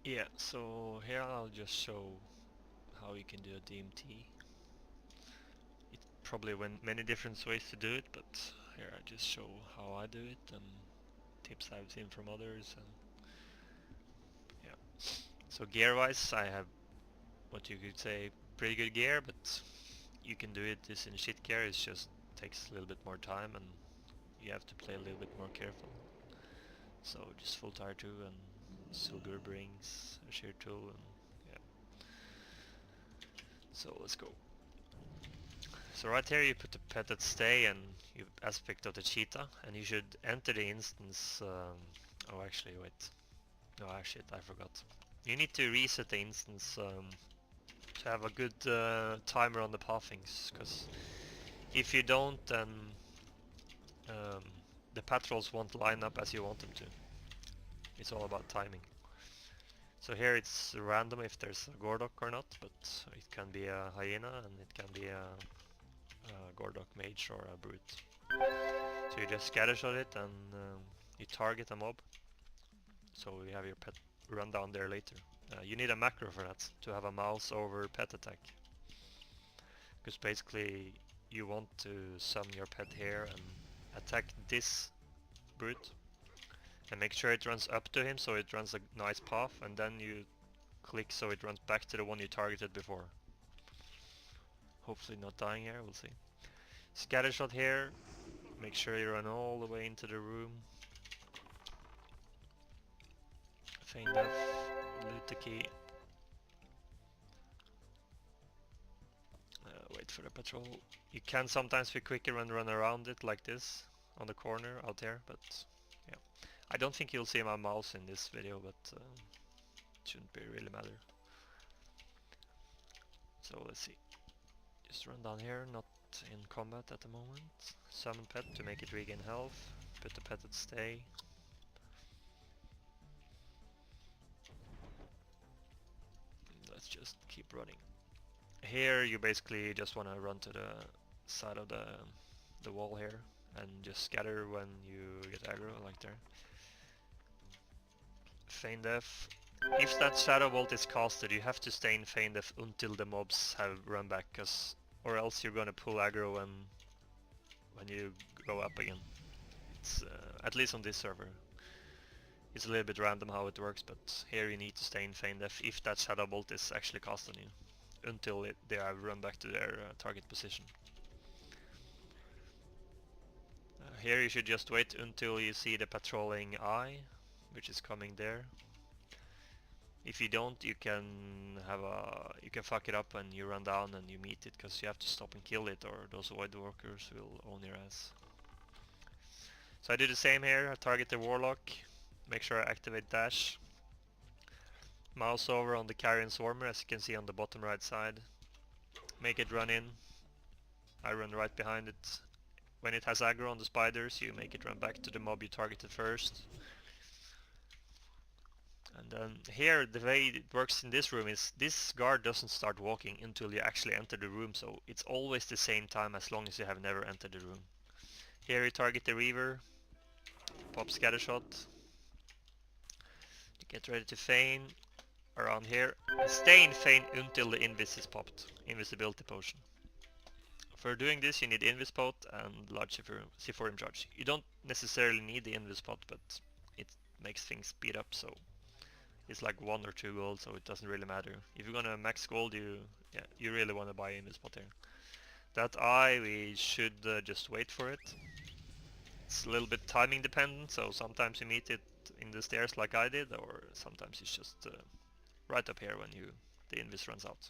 Yeah, so here I'll just show how you can do a DMT. It's probably many different ways to do it, but here I just show how I do it and tips I've seen from others. And yeah, so gear wise I have what you could say pretty good gear, but you can do it this in shit gear. It just takes a little bit more time and you have to play a little bit more careful. So just full tire 2 and silver rings, a shear tool, and yeah. So let's go. So right here you put the pet at stay and you aspect of the cheetah, and you should enter the instance. Oh, actually, wait. No, actually, I forgot. You need to reset the instance to have a good timer on the pathings, because if you don't, then um, the patrols won't line up as you want them to. It's all about timing. So here it's random if there's a Gordok or not, but it can be a hyena and it can be a Gordok mage or a brute. So you just scattershot it and you target a mob, so you have your pet run down there later. You need a macro for that, to have a mouse over pet attack. Because basically you want to summon your pet here and attack this brute and make sure it runs up to him so it runs a nice path, and then you click so it runs back to the one you targeted before. Hopefully not dying here, we'll see. Scattershot here, make sure you run all the way into the room. Feign death, loot the key. Wait for the patrol. You can sometimes be quicker and run around it like this on the corner out there, but yeah. I don't think you'll see my mouse in this video, but it shouldn't be really matter. So let's see. Just run down here, not in combat at the moment. Summon pet to make it regain health. Put the pet at stay. Let's just keep running. Here you basically just want to run to the side of the wall here and just scatter when you get aggro, like there. Feign death. If that shadow bolt is casted, you have to stay in feign death until the mobs have run back, or else you're gonna pull aggro when you go up again. It's at least on this server. It's a little bit random how it works, but here you need to stay in feign death if that shadow bolt is actually cast on you, until they have run back to their target position. Here you should just wait until you see the patrolling eye, which is coming there. If you don't, you can fuck it up and you run down and you meet it, because you have to stop and kill it, or those void walkers will own your ass. So I do the same here. I target the warlock, make sure I activate dash, mouse over on the carrion swarmer, as you can see on the bottom right side, make it run in. I run right behind it. When it has aggro on the spiders, you make it run back to the mob you targeted first. And then here, the way it works in this room is this guard doesn't start walking until you actually enter the room, so it's always the same time as long as you have never entered the room. Here you target the Reaver, pop scattershot, you get ready to feign around here, and stay in feign until the invis is popped, invisibility potion. For doing this you need invis pot and large C4 charge. You don't necessarily need the invis pot, but it makes things speed up, so it's like 1 or 2 gold, so it doesn't really matter. If you're gonna max gold, you really want to buy in this spot here. That eye, we should just wait for it. It's a little bit timing dependent, so sometimes you meet it in the stairs like I did, or sometimes it's just right up here when the invis runs out.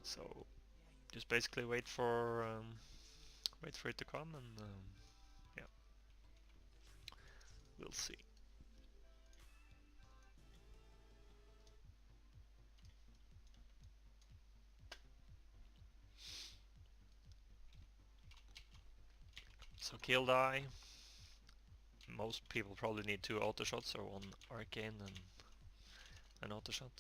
So just basically wait for it to come, and yeah, we'll see. So kill die. Most people probably need 2 auto shots, or 1 arcane and an auto shot.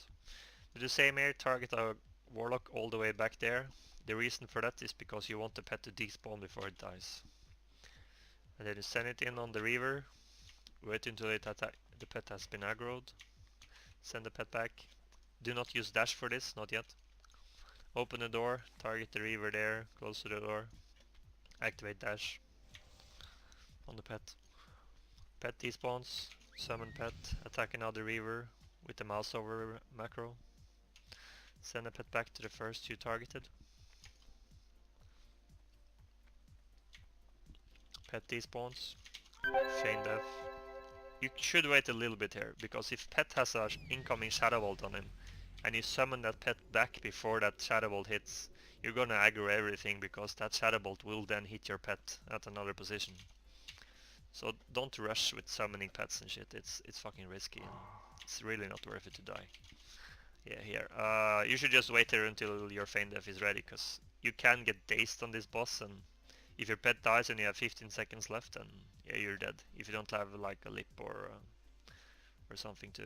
Do the same here, target a warlock all the way back there. The reason for that is because you want the pet to despawn before it dies. And then you send it in on the Reaver. Wait until the pet has been aggroed. Send the pet back. Do not use dash for this, not yet. Open the door, target the reaver there, close to the door. Activate dash on the pet. Pet despawns, summon pet, attack another reaver with the mouse over macro. Send the pet back to the first you targeted. Pet despawns, feign death. You should wait a little bit here, because if pet has an incoming shadow bolt on him, and you summon that pet back before that shadow bolt hits, you're gonna aggro everything, because that shadow bolt will then hit your pet at another position. So don't rush with summoning pets and shit, it's fucking risky, and it's really not worth it to die. Yeah, here. You should just wait here until your feign death is ready, because you can get dazed on this boss, and if your pet dies and you have 15 seconds left, then yeah, you're dead. If you don't have like a lip or something to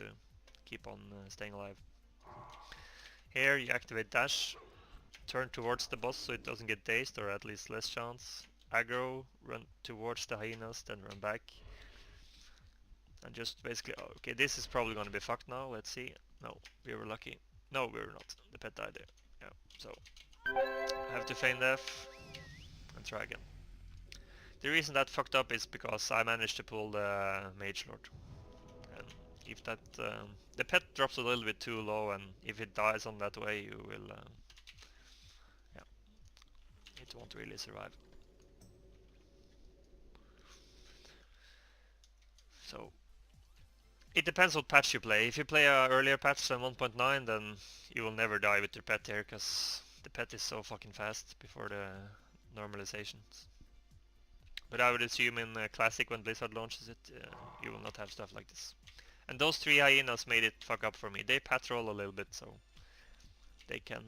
keep on staying alive. Here you activate dash, turn towards the boss so it doesn't get dazed, or at least less chance. Aggro, run towards the hyenas, then run back. And just basically, oh, okay, this is probably gonna be fucked now, let's see. No, we were lucky. No, we were not. The pet died there. Yeah, so I have to feign death and try again. The reason that fucked up is because I managed to pull the Mage Lord. And if that, the pet drops a little bit too low, and if it dies on that way, you will, yeah, it won't really survive. So it depends what patch you play. If you play a earlier patch than 1.9, then you will never die with your pet here, because the pet is so fucking fast before the normalizations. But I would assume in Classic, when Blizzard launches it, you will not have stuff like this. And those 3 hyenas made it fuck up for me. They patrol a little bit, so they can...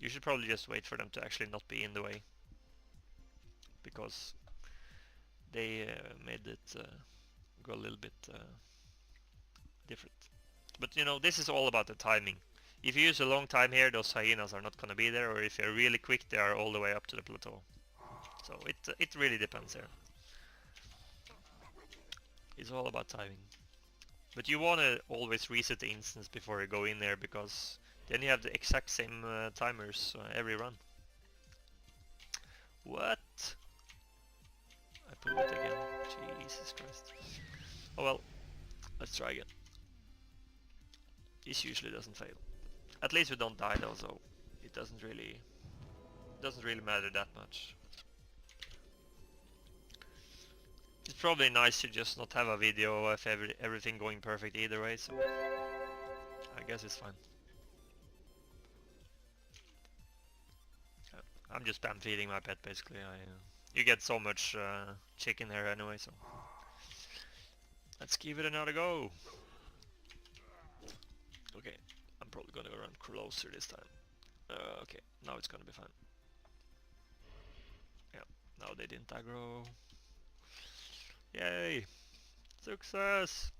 you should probably just wait for them to actually not be in the way, because they made it go a little bit different. But you know, this is all about the timing. If you use a long time here, those hyenas are not gonna be there, or if you're really quick, they are all the way up to the plateau. So it really depends here. It's all about timing. But you wanna always reset the instance before you go in there, because then you have the exact same timers every run. What? I pulled it again. Jesus Christ. Oh well, let's try again. This usually doesn't fail. At least we don't die though, so it doesn't really matter that much. It's probably nice to just not have a video of everything going perfect either way, so I guess it's fine. I'm just spam feeding my pet basically. You get so much chicken here anyway, so let's give it another go. Okay, I'm probably gonna run closer this time. Okay, now it's gonna be fine. Yeah, now they didn't aggro. Yay! Success!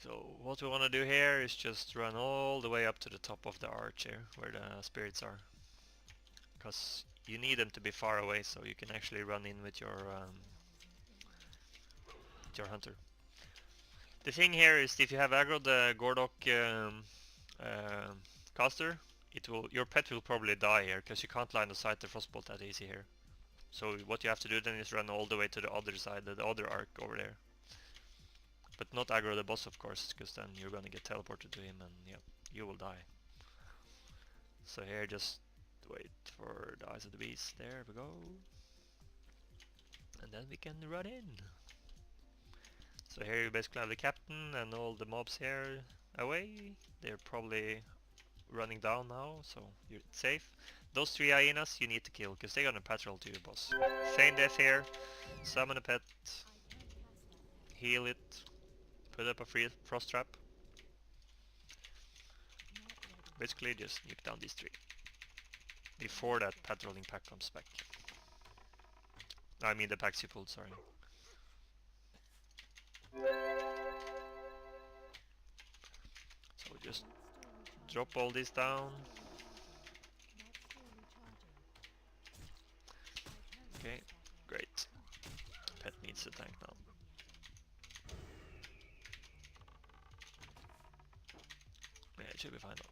So what we want to do here is just run all the way up to the top of the arch here, where the spirits are. Because you need them to be far away so you can actually run in with your hunter. The thing here is, if you have aggroed the Gordok caster, your pet will probably die here, because you can't line of sight the frostbolt that easy here. So what you have to do then is run all the way to the other side, the other arc over there. But not aggro the boss, of course, because then you're gonna get teleported to him and yeah, you will die. So here, just wait for the Eyes of the Beast. There we go. And then we can run in. So here you basically have the captain and all the mobs here away. They're probably running down now, so you're safe. Those 3 hyenas you need to kill, because they're gonna patrol to your boss. Feign death here, summon a pet, heal it, put up a frost trap. Basically just nuke down these 3 before that patrolling pack comes back. I mean the packs you pulled, sorry. So just drop all this down. Okay, great. Pet needs a tank now. Yeah, it should be fine now.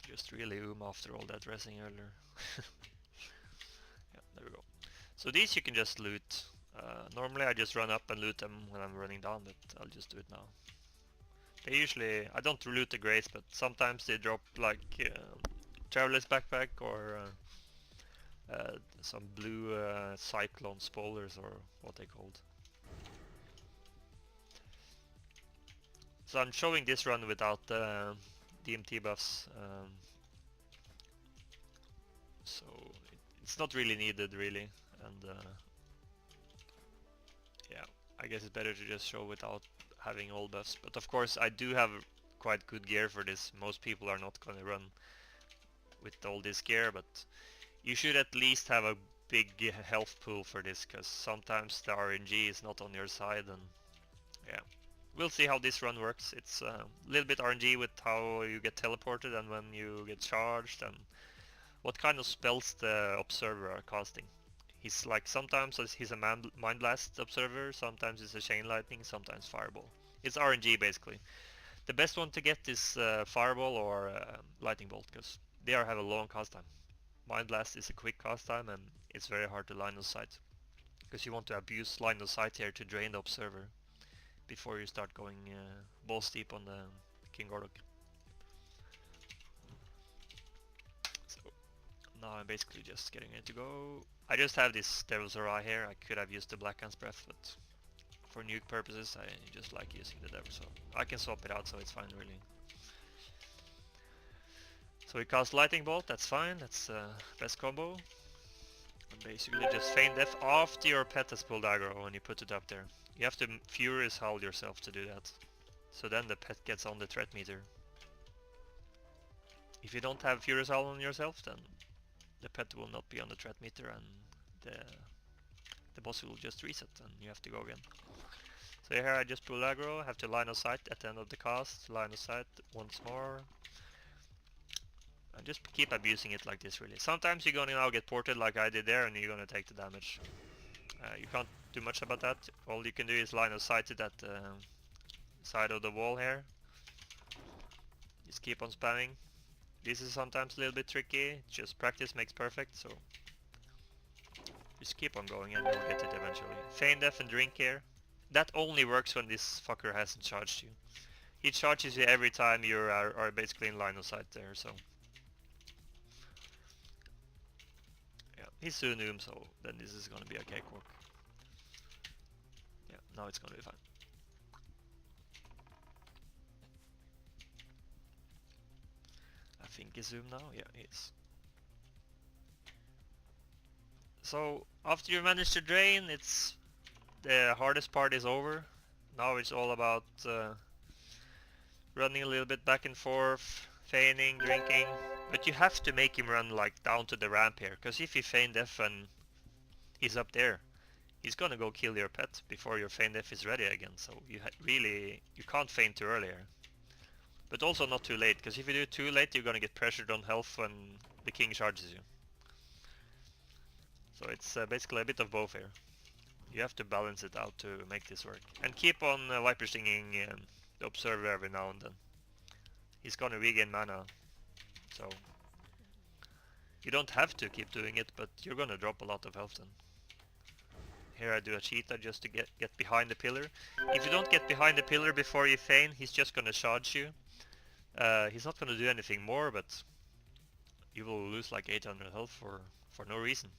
Just really after all that dressing earlier. Yeah, there we go. So these you can just loot. Normally I just run up and loot them when I'm running down, but I'll just do it now. They usually, I don't loot the grays, but sometimes they drop like traveler's backpack or some blue cyclone spoilers or what they called. So I'm showing this run without the DMT buffs, so it's not really needed really, and yeah, I guess it's better to just show without having all buffs. But of course I do have quite good gear for this. Most people are not gonna run with all this gear, but you should at least have a big health pool for this, because sometimes the RNG is not on your side, and yeah. We'll see how this run works. It's a little bit RNG with how you get teleported and when you get charged, and what kind of spells the observer are casting. He's like, sometimes he's a mind blast observer, sometimes it's a chain lightning, sometimes fireball. It's RNG basically. The best one to get is fireball or lightning bolt, because they have a long cast time. Mind blast is a quick cast time, and it's very hard to line of sight, because you want to abuse line of sight here to drain the observer before you start going balls deep on the King Gordok. So now I'm basically just getting ready to go. I just have this Devil's Eye here. I could have used the Black Hand's Breath, but for nuke purposes I just like using the Devil, so I can swap it out, so it's fine really. So we cast Lightning Bolt, that's fine, that's best combo. And basically just feign death after your pet has pulled aggro when you put it up there. You have to Furious Howl yourself to do that. So then the pet gets on the threat meter. If you don't have Furious Howl on yourself, then the pet will not be on the threat meter, and the boss will just reset and you have to go again. So here I just pull aggro, have to line of sight at the end of the cast, line of sight once more. And just keep abusing it like this really. Sometimes you're gonna now get ported like I did there, and you're gonna take the damage. You can't do much about that. All you can do is line of sight it at the side of the wall here. Just keep on spamming. This is sometimes a little bit tricky, just practice makes perfect, so just keep on going and you'll get it eventually. Feign Death and drink here. That only works when this fucker hasn't charged you. He charges you every time you are basically in line of sight there, so yeah, he's soon Zoom, so then this is gonna be a cakewalk. Yeah, now it's gonna be fine. I think he's Zoom now, yeah, he is. So after you manage to drain, it's the hardest part is over. Now it's all about running a little bit back and forth, feigning, drinking, but you have to make him run like down to the ramp here, because if you feign death and he's up there, he's gonna go kill your pet before your feign death is ready again, so you can't feign too early here. But also not too late, because if you do it too late, you're gonna get pressured on health when the king charges you. So it's basically a bit of both here. You have to balance it out to make this work. And keep on Viper Stinging the observer every now and then. He's gonna regain mana, so you don't have to keep doing it, but you're gonna drop a lot of health then. Here I do a cheetah just to get behind the pillar. If you don't get behind the pillar before you feign, he's just gonna charge you. He's not gonna do anything more, but you will lose like 800 health for no reason.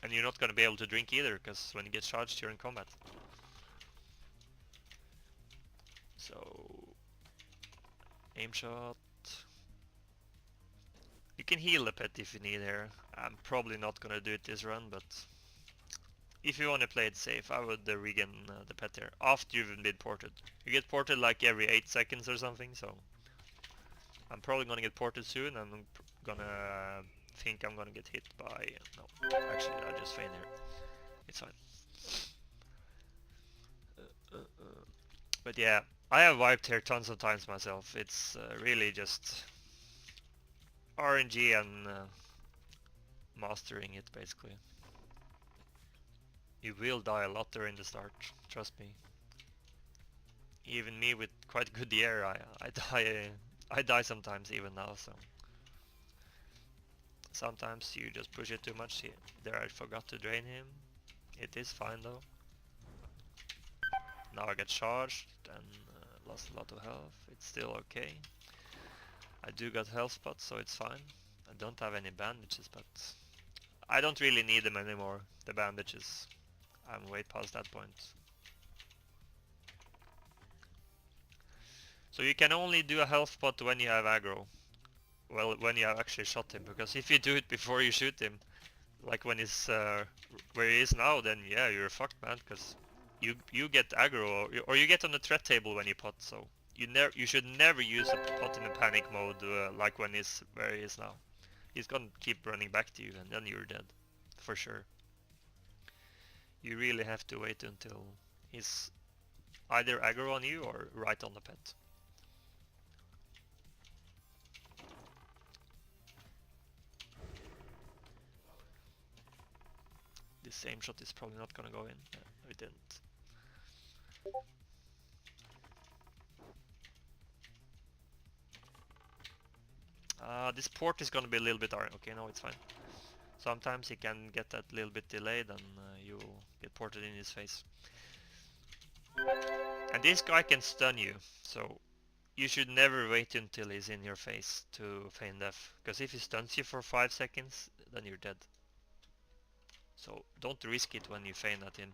And you're not gonna be able to drink either, because when you get charged you're in combat. So aim shot. You can heal the pet if you need here. I'm probably not gonna do it this run, but if you want to play it safe, I would regen the pet here after you've been ported. You get ported like every 8 seconds or something, so I'm probably gonna get ported soon, and I'm gonna think I'm gonna get hit by... no, actually I just feign here. It's fine. But yeah, I have wiped here tons of times myself. It's really just RNG and mastering it basically. You will die a lot during the start, trust me. Even me with quite good gear, I die sometimes even now, so. Sometimes you just push it too much. There I forgot to drain him. It is fine though. Now I get charged and lost a lot of health. It's still okay. I do got health spots, so it's fine. I don't have any bandages, but I don't really need them anymore, the bandages. I'm way past that point. So you can only do a health spot when you have aggro. Well, when you have actually shot him, because if you do it before you shoot him, like when he's where he is now, then yeah, you're fucked, man, because you get aggro or you get on the threat table when you pot. So you should never use a pot in a panic mode like when he's where he is now. He's gonna keep running back to you, and then you're dead, for sure. You really have to wait until he's either aggro on you or right on the pet. This same shot is probably not gonna go in. No, it didn't. This port is gonna be a little bit iron. Okay, no, it's fine. Sometimes he can get that little bit delayed and you'll get ported in his face. And this guy can stun you, so you should never wait until he's in your face to feign death. Because if he stuns you for 5 seconds, then you're dead. So don't risk it when you feign at him.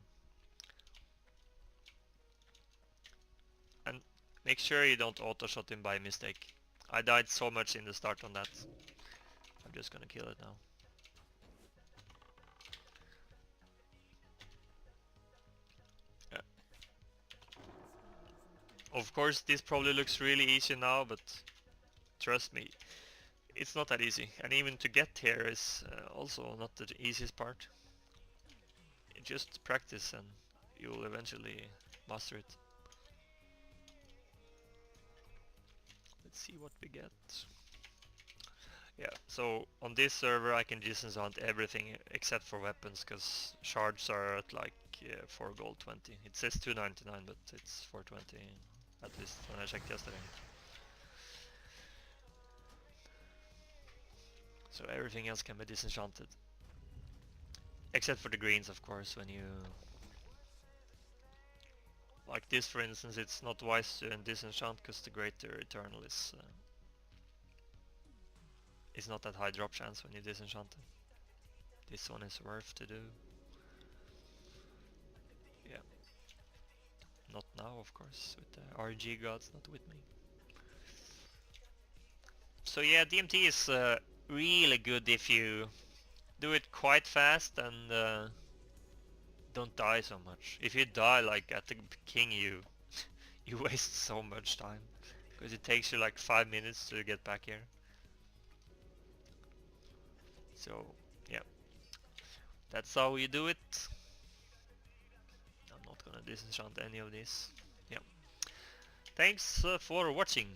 And make sure you don't auto-shot him by mistake. I died so much in the start on that. I'm just gonna kill it now. Yeah. Of course this probably looks really easy now, but trust me, it's not that easy. And even to get here is also not the easiest part. Just practice and you'll eventually master it. Let's see what we get. Yeah, so on this server I can disenchant everything except for weapons, because shards are at like 4 gold 20. It says 299, but it's 420 at least when I checked yesterday. So everything else can be disenchanted. Except for the greens, of course, when you... Like this, for instance, it's not wise to disenchant because the Greater Eternal is not that high drop chance when you disenchant it. This one is worth to do. Yeah. Not now, of course, with the RNG gods not with me. So yeah, DMT is really good if you do it quite fast and don't die so much. If you die like at the king, you waste so much time, because it takes you like 5 minutes to get back here. So yeah, that's how you do it. I'm not gonna disenchant any of this. Yeah. Thanks for watching.